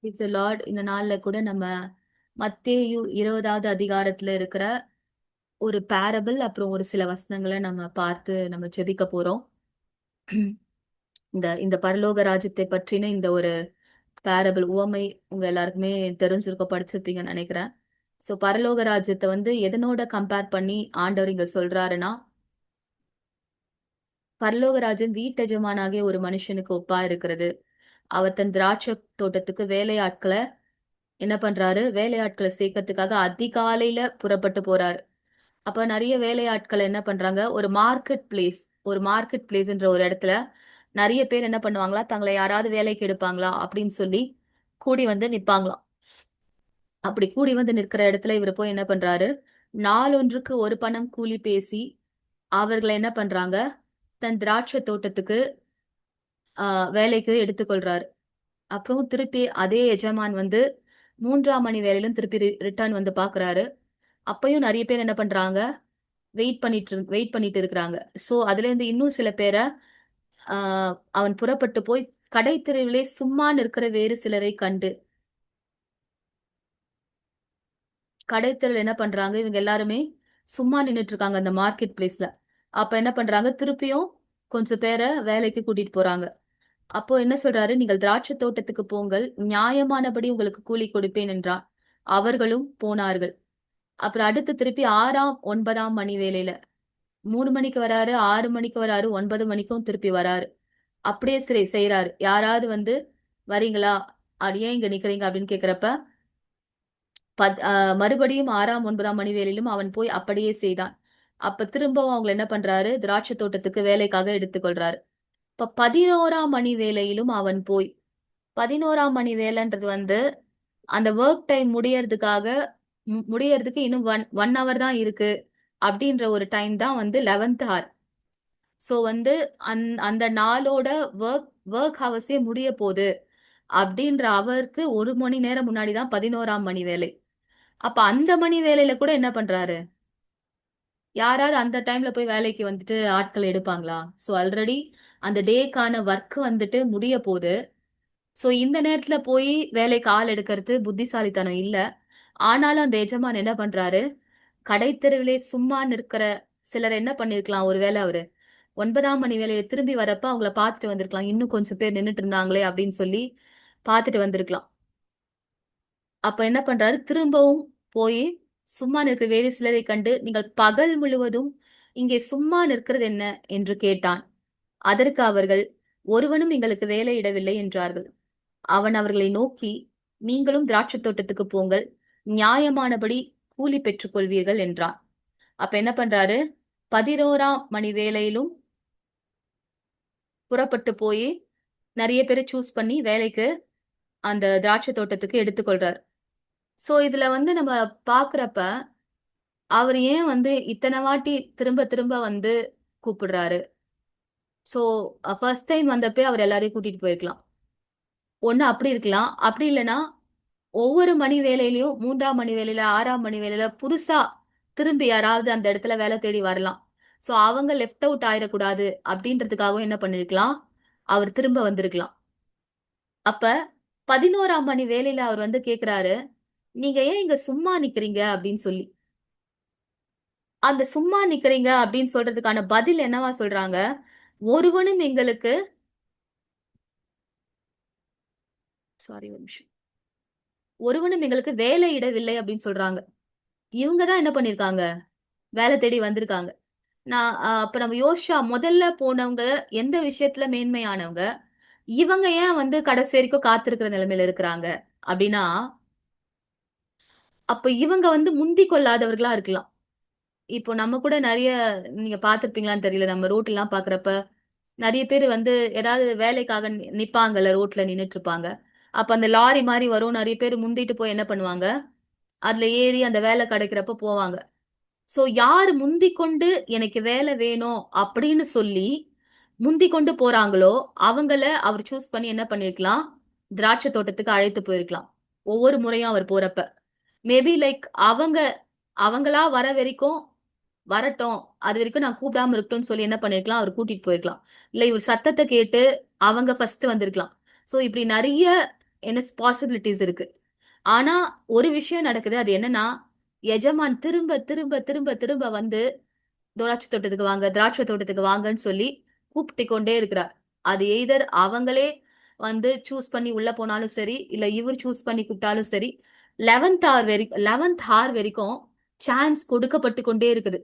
It's Lord. இந்த நாள்ல கூட நம்ம மத்தேயு 20வது அதிகாரத்துல இருக்கிற ஒரு பேரபிள் அப்புறம் ஒரு சில வசனங்களை நம்ம பார்த்து நம்ம ஜெபிக்க போறோம். இந்த இந்த பரலோக ராஜ்யத்தை பற்றின இந்த ஒரு பேரபிள் உவமை உங்க எல்லாருக்குமே தெரிஞ்சிருக்க படிச்சிருப்பீங்கன்னு நினைக்கிறேன். சோ பரலோக ராஜ்யத்தை வந்து எதனோட கம்பேர் பண்ணி ஆண்டவர் இங்க சொல்றாருன்னா, பரலோக ராஜ்யம் வீட்டெஜமானாகிய ஒரு மனுஷனுக்கு ஒப்பா இருக்கிறது. அவர் தன் திராட்சை தோட்டத்துக்கு வேலையாட்களை என்ன பண்றாரு, வேலையாட்களை சேர்க்கறதுக்காக அதிகாலையில புறப்பட்டு போறாரு. அப்ப நிறைய வேலையாட்கள் என்ன பண்றாங்க, ஒரு மார்க்கெட் பிளேஸ்ன்ற ஒரு இடத்துல நிறைய பேர் என்ன பண்ணுவாங்களா, தங்களை யாராவது வேலைக்கு எடுப்பாங்களா அப்படின்னு சொல்லி கூடி வந்து நிப்பாங்களாம். அப்படி கூடி வந்து நிற்கிற இடத்துல இவர் போய் என்ன பண்றாரு, நாளொன்றுக்கு ஒரு பணம் கூலி பேசி அவர்களை என்ன பண்றாங்க, தன் திராட்சை தோட்டத்துக்கு வேலைக்கு எடுத்துக்கொள்றாரு. அப்புறம் திருப்பி அதே எஜமான் வந்து 3ஆம் மணி வேலையிலும் திருப்பி ரிட்டர்ன் வந்து பாக்குறாரு. அப்பயும் நிறைய பேர் என்ன பண்றாங்க, வெயிட் பண்ணிட்டு இருக்கிறாங்க. சோ அதுல இருந்து இன்னும் சில பேரை அவன் புறப்பட்டு போய் கடை தெருவிலே சும்மா நிற்கிற வேறு சிலரை கண்டு, கடைத்தெருவில் என்ன பண்றாங்க, இவங்க எல்லாருமே சும்மா நின்னுட்டு இருக்காங்க அந்த மார்க்கெட் பிளேஸ்ல. அப்ப என்ன பண்றாங்க, திருப்பியும் கொஞ்சம் பேரை வேலைக்கு கூட்டிட்டு போறாங்க. அப்போ என்ன சொல்றாரு, நீங்கள் திராட்சை தோட்டத்துக்கு போங்கள், நியாயமானபடி உங்களுக்கு கூலி கொடுப்பேன் என்றார். அவர்களும் போனார்கள். அப்புறம் அடுத்து திருப்பி 6ஆம் 9ஆம் மணி வேலையில 3 மணிக்கு வராரு, 6 மணிக்கு வராரு, 9 மணிக்கும் திருப்பி வராரு. அப்படியே சரி செய்யறாரு. யாராவது வந்து வரீங்களா, அது ஏன் இங்க நிக்கிறீங்க அப்படின்னு கேக்குறப்ப மறுபடியும் 6ஆம் 9ஆம் மணி வேளையிலும் அவன் போய் அப்படியே செய்தான். அப்ப திரும்பவும் அவங்களை என்ன பண்றாரு, திராட்சை தோட்டத்துக்கு வேலைக்காக எடுத்துக்கொள்றாரு. இப்ப 11ஆம் மணி வேளையிலும் அவன் போய், 11ஆம் மணி வேலைன்றது வந்து அந்த ஒர்க் டைம் முடியறதுக்கு இன்னும் ஒன் ஹவர் தான் இருக்கு அப்படின்ற ஒரு டைம் தான் வந்து 11th hour. சோ வந்து அந்த நாளோட ஒர்க் ஒர்க் ஹவர்ஸே முடிய போகுது அப்படின்ற அவருக்கு 1 மணி நேரம் முன்னாடி தான் 11ஆம் மணி வேலை. அப்ப அந்த மணி வேலையில கூட என்ன பண்றாரு, யாராவது அந்த டைம்ல போய் வேலைக்கு வந்துட்டு ஆட்கள் எடுப்பாங்களா? சோ ஆல்ரெடி அந்த டேக்கான ஒர்க் வந்துட்டு முடிய போகுது. சோ இந்த நேரத்துல போய் வேலைக்கு ஆள் எடுக்கிறது புத்திசாலித்தனம் இல்ல. ஆனாலும் அந்த எஜமான் என்ன பண்றாரு, கடைத்தெருவிலே சும்மா நிற்கிற சிலர் என்ன பண்ணிருக்கலாம், ஒருவேளை அவரு 9ஆம் மணி வேலையில திரும்பி வரப்ப அவங்கள பார்த்துட்டு வந்திருக்கலாம். இன்னும் கொஞ்சம் பேர் நின்னுட்டு இருந்தாங்களே அப்படின்னு சொல்லி பார்த்துட்டு வந்திருக்கலாம். அப்ப என்ன பண்றாரு, திரும்பவும் போய் சும்மா நிற்கிற வேறு சிலரை கண்டு, நீங்கள் பகல் முழுவதும் இங்கே சும்மா நிற்கிறது என்ன என்று கேட்டான். அதற்கு அவர்கள், ஒருவனும் எங்களுக்கு வேலையிடவில்லை என்றார்கள். அவன் அவர்களை நோக்கி, நீங்களும் திராட்சைத் தோட்டத்துக்கு போங்கள், நியாயமானபடி கூலி பெற்றுக் கொள்வீர்கள் என்றான். அப்ப என்ன பண்றாரு, 11ஆம் மணி வேலையிலும் புறப்பட்டு போய் நிறைய பேரை சூஸ் பண்ணி வேலைக்கு அந்த திராட்சை தோட்டத்துக்கு எடுத்துக்கொள்றார். சோ இதுல வந்து நம்ம பாக்குறப்ப அவர் ஏன் வந்து இத்தனை வாட்டி திரும்ப திரும்ப வந்து கூப்பிடுறாரு. சோ ஃபர்ஸ்ட் டைம் வந்தப்பே அவர் எல்லாரையும் கூட்டிட்டு போயிருக்கலாம். ஒண்ணு அப்படி இருக்கலாம். அப்படி இல்லைன்னா ஒவ்வொரு மணி வேலையிலயும் 3ஆம் மணி வேலையில 6ஆம் மணி வேலையில புதுசா திரும்பி யாராவது அந்த இடத்துல வேலை தேடி வரலாம். சோ அவங்க லெஃப்ட் அவுட் ஆயிடக்கூடாது அப்படின்றதுக்காகவும் என்ன பண்ணிருக்கலாம், அவர் திரும்ப வந்திருக்கலாம். அப்ப 11ஆம் மணி வேலையில அவர் வந்து கேக்குறாரு, நீங்க ஏன் இங்க சும்மா நிக்கிறீங்க அப்படின்னு சொல்லி. அந்த சும்மா நிக்கிறீங்க அப்படின்னு சொல்றதுக்கான பதில் என்னவா சொல்றாங்க, ஒருவனும் எங்களுக்கு சாரி ஒரு நிமிஷம், ஒருவனும் எங்களுக்கு வேலை இடவில்லை அப்படின்னு சொல்றாங்க. இவங்க தான் என்ன பண்ணிருக்காங்க, வேலை தேடி வந்திருக்காங்க. நான் அப்ப நம்ம யோசிச்சா முதல்ல போனவங்க எந்த விஷயத்துல மேன்மையானவங்க, இவங்க ஏன் வந்து கடைசி வரைக்கும் காத்திருக்கிற நிலைமையில இருக்கிறாங்க அப்படின்னா, அப்ப இவங்க வந்து முந்தி கொள்ளாதவர்களா இருக்கலாம். இப்போ நம்ம கூட நிறைய, நீங்க பார்த்திருப்பீங்களான்னு தெரியல, நம்ம ரோட் எல்லாம் பாக்குறப்ப நிறைய பேர் வந்து ஏதாவது வேலைக்காக நிப்பாங்கல்ல, ரோட்ல நின்னுட்டு இருப்பாங்க. அப்ப அந்த லாரி மாதிரி வரும், நிறைய பேர் முந்திட்டு போய் என்ன பண்ணுவாங்க, அதுல ஏறி அந்த வேலை கிடைக்கிறப்ப போவாங்க. சோ யாரு முந்தி கொண்டு எனக்கு வேலை வேணும் அப்படின்னு சொல்லி முந்தி கொண்டு போறாங்களோ அவங்கள அவர் சூஸ் பண்ணி என்ன பண்ணிருக்கலாம், திராட்சை தோட்டத்துக்கு அழைத்து போயிருக்கலாம். ஒவ்வொரு முறையும் அவர் போறப்ப மேபி லைக் அவங்களா வர வரைக்கும் வரட்டும், அது வரைக்கும் நான் கூப்பிடாம இருக்கட்டும்னு சொல்லி என்ன பண்ணிருக்கலாம், அவர் கூட்டிட்டு போயிருக்கலாம். இல்ல இவர் சத்தத்தை கேட்டு அவங்க ஃபர்ஸ்ட் வந்திருக்கலாம். சோ இப்படி நிறைய என்ன பாசிபிலிட்டிஸ் இருக்கு. ஆனா ஒரு விஷயம் நடக்குது. அது என்னன்னா, எஜமான் திரும்ப திரும்ப திரும்ப திரும்ப வந்து திராட்சை தோட்டத்துக்கு வாங்க, திராட்சை தோட்டத்துக்கு வாங்கன்னு சொல்லி கூப்பிட்டு கொண்டே இருக்கிறார். அது எய்தர் அவங்களே வந்து சூஸ் பண்ணி உள்ள போனாலும் சரி, இல்ல இவர் சூஸ் பண்ணி கூப்பிட்டாலும் சரி, 11th ஹார் வரைக்கும் சான்ஸ் கொடுக்கப்பட்டு கொண்டே இருக்குது.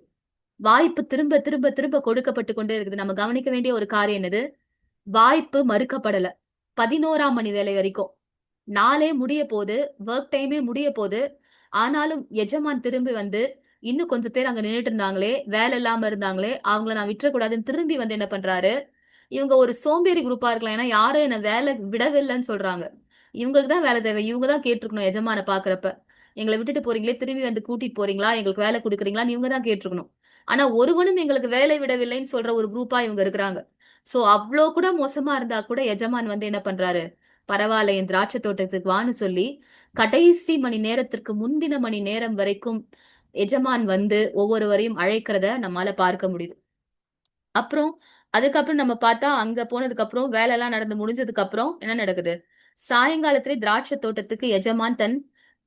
வாய்ப்பு திரும்ப திரும்ப திரும்ப கொடுக்கப்பட்டு கொண்டே இருக்குது. நம்ம கவனிக்க வேண்டிய ஒரு காரியம் என்னது? வாய்ப்பு மறுக்கப்படல. 11ஆம் மணி வேலை வரைக்கும். நாளே முடிய போது, வொர்க் டைமே முடிய போது. ஆனாலும் எஜமான் திரும்பி வந்து, இன்னும் கொஞ்சம் பேர் அங்க நின்னுட்டு இருந்தாங்களே, வேலை இல்லாம இருந்தாங்களே, அவங்கள நான் விட்டுறக்கூடாதுன்னு திரும்பி வந்து என்ன பண்றாரு, இவங்க ஒரு சோம்பேறி குரூப்பா இருக்கலாம். ஏன்னா யாரும் என்ன வேலை விடவில்லைன்னு சொல்றாங்க. இவங்களுக்கு தான் வேலை தேவை. இவங்க தான் கேட்டிருக்கணும் எஜமான பாக்குறப்ப. எங்களை விட்டுட்டு போறீங்களே, திரும்பி வந்து கூட்டிட்டு போறீங்களா, எங்களுக்கு வேலை கொடுக்குறீங்களான்னு இவங்க தான் கேட்டிருக்கணும். ஆனா ஒருவனும் எங்களுக்கு வேலை விடவில்லைன்னு சொல்ற ஒரு குரூப்பா இவங்க இருக்கிறாங்க. சோ அவ்ளோ கூட மோசமா இருந்தா கூட எஜமான் வந்து என்ன பண்றாரு, பரவாயில்ல என் திராட்சை தோட்டத்துக்கு வான்னு சொல்லி கடைசி மணி நேரத்திற்கு முந்தின மணி நேரம் வரைக்கும் எஜமான் வந்து ஒவ்வொருவரையும் அழைக்கிறத நம்மால பார்க்க முடியுது. அப்புறம் அதுக்கப்புறம் நம்ம பார்த்தா அங்க போனதுக்கு அப்புறம் வேலை எல்லாம் நடந்து முடிஞ்சதுக்கு அப்புறம் என்ன நடக்குது, சாயங்காலத்திலே திராட்சை தோட்டத்துக்கு எஜமான் தன்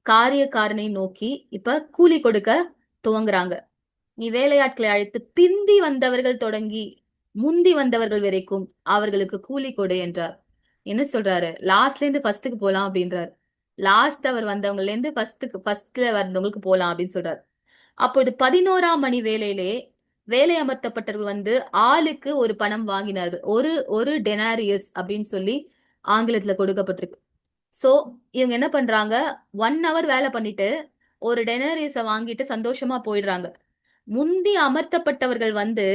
காரியக்காரனை நோக்கி இப்ப கூலி கொடுக்க துவங்குறாங்க. நீ வேலையாட்களை அழைத்து பிந்தி வந்தவர்கள் தொடங்கி முந்தி வந்தவர்கள் வரைக்கும் அவர்களுக்கு கூலி கொடு என்றார். என்ன சொல்றாரு, லாஸ்ட்ல இருந்து ஃபர்ஸ்டுக்கு போலாம் அப்படின்றாரு. லாஸ்ட் அவர் வந்தவங்கல இருந்து ஃபர்ஸ்ட்ல வந்தவங்களுக்கு போலாம் அப்படின்னு சொல்றாரு. அப்பொழுது 11ஆம் மணி வேலையிலே வேலை அமர்த்தப்பட்டவர்கள் வந்து ஆளுக்கு ஒரு பணம் வாங்கினார்கள். ஒரு ஒரு டெனாரியஸ் அப்படின்னு சொல்லி ஆங்கிலத்துல கொடுக்கப்பட்டிருக்கு. சோ இவங்க என்ன பண்றாங்க, 1 ஹவர் வேலை பண்ணிட்டு ஒரு டெனாரியஸ வாங்கிட்டு சந்தோஷமா போயிடுறாங்க. முந்தி அமர்த்தப்பட்டவர்கள் வந்து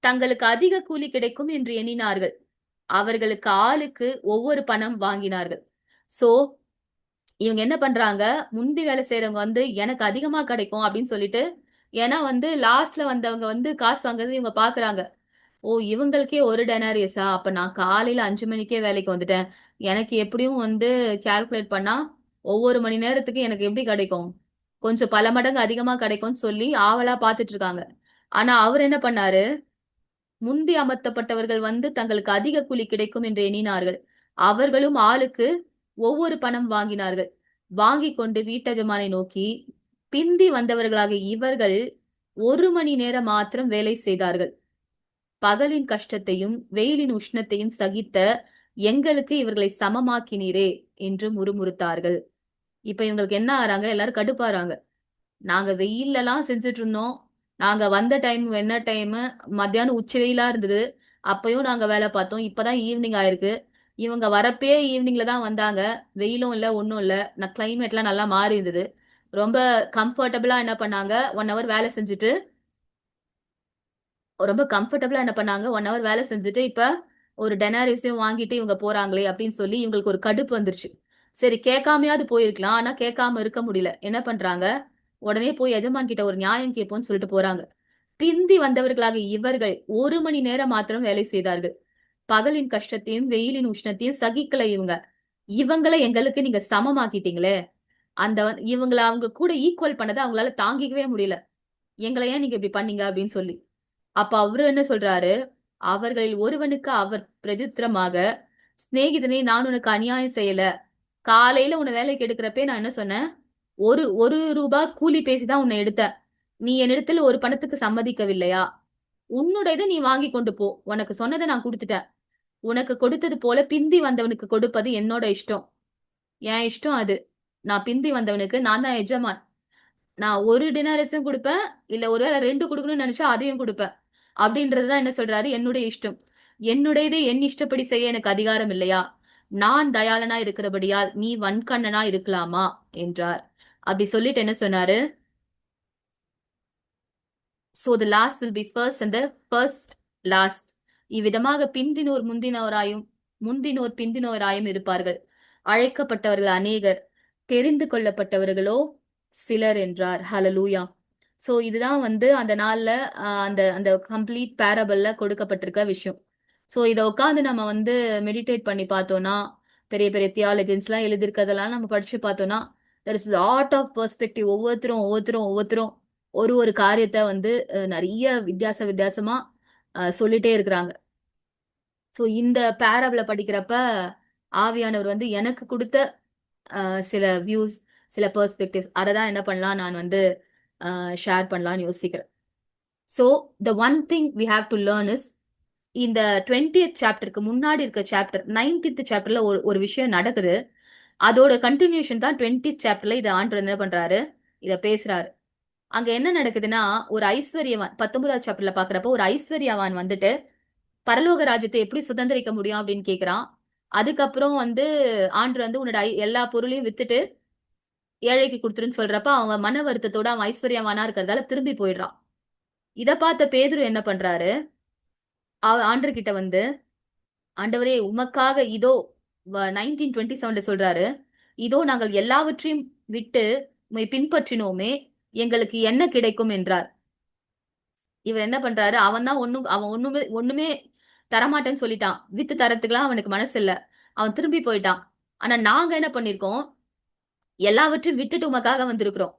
தங்களுக்கு அதிக கூலி கிடைக்கும் என்று எண்ணினார்கள். அவர்களுக்கு ஆளுக்கு ஒவ்வொரு பணம் வாங்கினார்கள். சோ இவங்க என்ன பண்றாங்க, முந்தி வேலை செய்யறவங்க வந்து எனக்கு அதிகமா கிடைக்கும் அப்படின்னு சொல்லிட்டு, ஏன்னா வந்து லாஸ்ட்ல வந்தவங்க வந்து காசு வாங்குறது இவங்க பாக்குறாங்க. ஓ இவங்களுக்கே ஒரு டெனாரியஸா, அப்ப நான் காலையில 5 மணிக்கே வேலைக்கு வந்துட்டேன். எனக்கு எப்படியும் வந்து கால்குலேட் பண்ணா ஒவ்வொரு மணி நேரத்துக்கு எனக்கு எப்படி கிடைக்கும், கொஞ்சம் பல மடங்கு அதிகமா கிடைக்கும்னு சொல்லி ஆவலா பாத்துட்டு இருக்காங்க. ஆனா அவர் என்ன பண்ணாரு, முந்தி அமர்த்தப்பட்டவர்கள் வந்து தங்களுக்கு அதிக கூலி கிடைக்கும் என்று எண்ணினார்கள். அவர்களும் ஆளுக்கு ஒவ்வொரு பணம் வாங்கினார்கள். வாங்கிக் கொண்டு வீட்டஜமானை நோக்கி, பிந்தி வந்தவர்களாகிய இவர்கள் 1 மணி நேரம் மாத்திரம் வேலை செய்தார்கள். பகலின் கஷ்டத்தையும் வெயிலின் உஷ்ணத்தையும் சகித்த எங்களுக்கு இவர்களை சமமாக்கினீரே என்று முறுமுறுத்தார்கள். இப்ப இவங்களுக்கு என்ன ஆறாங்க, எல்லாரும் கடுப்பாறாங்க. நாங்க வெயில்லலாம் செஞ்சுட்டு இருந்தோம். நாங்க வந்த டைம் என்ன டைமு, மத்தியானம் உச்சி வெயிலா இருந்தது. அப்பயும் நாங்க வேலை பார்த்தோம். இப்பதான் ஈவினிங் ஆயிருக்கு. இவங்க வரப்பயே ஈவினிங்ல தான் வந்தாங்க. வெயிலும் இல்ல, ஒண்ணும் இல்ல. கிளைமேட்லாம் நல்லா மாறி இருந்தது. ரொம்ப கம்ஃபர்டபுளா என்ன பண்ணாங்க, 1 ஹவர் வேலை செஞ்சுட்டு ரொம்ப கம்ஃபர்டபுளா என்ன பண்ணாங்க, 1 ஹவர் வேலை செஞ்சுட்டு இப்ப ஒரு டெனாரிஸையும் வாங்கிட்டு இவங்க போறாங்களே அப்படின்னு சொல்லி இவங்களுக்கு ஒரு கடுப்பு வந்துருச்சு. சரி கேட்காமயாவது போயிருக்கலாம். ஆனா கேட்காம இருக்க முடியல. என்ன பண்றாங்க, உடனே போய் எஜமான் கிட்ட ஒரு நியாயம் கேட்போம்னு சொல்லிட்டு போறாங்க. பிந்தி வந்தவர்களாக இவர்கள் 1 மணி நேரம் மாத்திரம் வேலை செய்தார்கள். பகலின் கஷ்டத்தையும் வெயிலின் உஷ்ணத்தையும் சகிக்கல இவங்க. இவங்கள எங்களுக்கு நீங்க சமமாக்கிட்டீங்களே. இவங்கள அவங்க கூட ஈக்குவல் பண்ணதை அவங்களால தாங்கிக்கவே முடியல. எங்களை ஏன் நீங்க இப்படி பண்ணீங்க அப்படின்னு சொல்லி. அப்ப அவரு என்ன சொல்றாரு, அவர்களில் ஒருவனுக்கு அவர் பிரதித்திரமாக, சிநேகிதனே நான் உனக்கு அநியாயம் செய்யல. காலையில உன்னை வேலைக்கு எடுக்கிறப்பே நான் என்ன சொன்னேன், ஒரு ஒரு ரூபாய் கூலி பேசிதான் உன்னை எடுத்தேன். நீ என்னிடத்தில் ஒரு பணத்துக்கு சம்மதிக்கவில்லையா? உன்னுடையதை நீ வாங்கி கொண்டு போ. உனக்கு சொன்னதை நான் கொடுத்துட்டேன். உனக்கு கொடுத்தது போல பிந்தி வந்தவனுக்கு கொடுப்பது என்னோட இஷ்டம். என் இஷ்டம் அது. நான் பிந்தி வந்தவனுக்கு நான் தான் எஜமான். நான் ஒரு டினாரஸும் கொடுப்பேன். இல்ல ஒருவேளை 2 கொடுக்கணும்னு நினைச்சா அதையும் கொடுப்பேன். அப்படின்றதுதான் என்ன சொல்றாரு, என்னுடைய இஷ்டம். என்னுடையதை என் இஷ்டப்படி செய்ய எனக்கு அதிகாரம் இல்லையா? நான் தயாளனா இருக்கிறபடியால் நீ வன்கண்ணனா இருக்கலாமா என்றார். அப்படி சொல்லிட்டு என்ன சொன்னாரு, so the last will be first and the first last. இவ்விதமாக பிந்தினோர் முந்தினோராயும் முந்தினோர் பிந்தினோராயும் இருப்பார்கள். அழைக்கப்பட்டவர்கள் அநேகர், தெரிந்து கொள்ளப்பட்டவர்களோ சிலர் என்றார். ஹalleluya. சோ இதுதான் வந்து அந்த நாள்ல அந்த அந்த கம்ப்ளீட் பேரபிள்ல கொடுக்கப்பட்டிருக்க விஷயம். சோ இத உட்காந்து நம்ம வந்து மெடிடேட் பண்ணி பார்த்தோம்னா, பெரிய பெரிய தியாலஜின்ஸ் எல்லாம் எழுதியிருக்கிறதெல்லாம் நம்ம படிச்சு பார்த்தோம்னா, there is lot of perspective. ஒவ்வொருத்தரும் ஒரு ஒரு காரியத்தை வந்து நிறைய வித்தியாசமா சொல்லிட்டே இருக்கிறாங்க. சோ இந்த பேரபிள படிக்கிறப்ப ஆவியானவர் வந்து எனக்கு கொடுத்த சில வியூஸ், சில பெர்ஸ்பெக்டிவ்ஸ், அதை தான் என்ன பண்ணலாம் நான் வந்து ஷேர் பண்ணலாம்னு யோசிக்கிறேன். So the one thing we have to learn is, இந்த 20th சாப்டருக்கு முன்னாடி இருக்க சாப்டர் 19th சாப்டர்ல ஒரு விஷயம் நடக்குது. அதோட கண்டினியூஷன் தான் 20th சாப்டர்ல இதை ஆண்டவர் என்ன பண்றாரு, இத பேசுறாரு. அங்க என்ன நடக்குதுன்னா, ஒரு ஐஸ்வர்யவான் 19வது சாப்டர்ல பாக்குறப்போ ஒரு ஐஸ்வர்யவான் வந்துட்டு பரலோக ராஜ்யத்தை எப்படி சுதந்திரிக்க முடியும் அப்படின்னு கேக்குறான். அதுக்கப்புறம் வந்து ஆண்டவர் வந்து உன்னோட எல்லா பொருளையும் வித்துட்டு ஏழைக்கு கொடுத்துருன்னு சொல்றப்ப அவன் மன வருத்தத்தோட அவன் ஐஸ்வர்யவானா இருக்கிறதால திரும்பி போயிடுறான். இத பார்த்த பேதுரு என்ன பண்றாரு, ஆண்டவர் கிட்ட வந்து, ஆண்டவரே உமக்காக இதோ 19:27 சொல்றாரு, இதோ நாங்கள் எல்லாவற்றையும் விட்டு உம்மை பின்பற்றினோமே, எங்களுக்கு என்ன கிடைக்கும் என்றார். இவர் என்ன பண்றாரு, அவன் ஒண்ணுமே ஒண்ணுமே தரமாட்டேன்னு சொல்லிட்டான். வித்து தரத்துக்குலாம் அவனுக்கு மனசு இல்ல. அவன் திரும்பி போயிட்டான். ஆனா நாங்க என்ன பண்ணிருக்கோம், எல்லாவற்றையும் விட்டுட்டு உமக்காக வந்திருக்கிறோம்.